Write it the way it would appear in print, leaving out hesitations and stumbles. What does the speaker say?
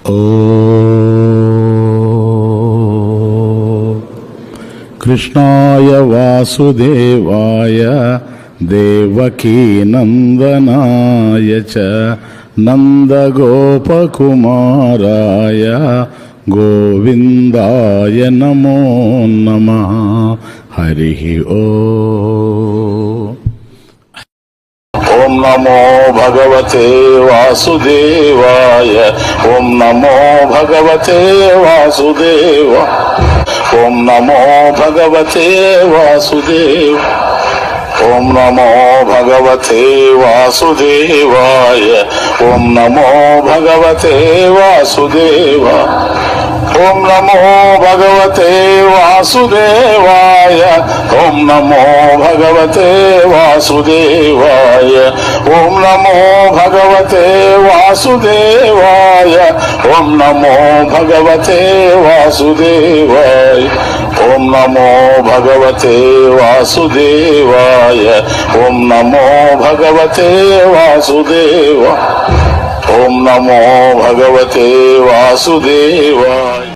ఓ కృష్ణాయ వాసుదేవాయ దేవకీ నందనాయ చ నందగోపకుమారాయ గోవిందాయ నమో నమః. హరి ఓం నమో భగవతే వాసుదేవాయ. ఓం నమో భగవతే వాసుదేవ. ఓం నమో భగవతే వాసుదేవ. ఓం నమో భగవతే వాసుదేవాయ. ఓం నమో భగవతే వాసుదేవ. ఓం నమో భగవతే వాసుదేవాయ. ఓం నమో భగవతే వాసుదేవాయ. ఓం నమో భగవతే వాసుదేవాయ. ఓం నమో భగవతే వాసుదేవాయ. ఓం నమో భగవతే వాసుదేవాయ. ఓం నమో భగవతే వాసుదేవ. ఓం నమో భగవతే వాసుదేవాయ.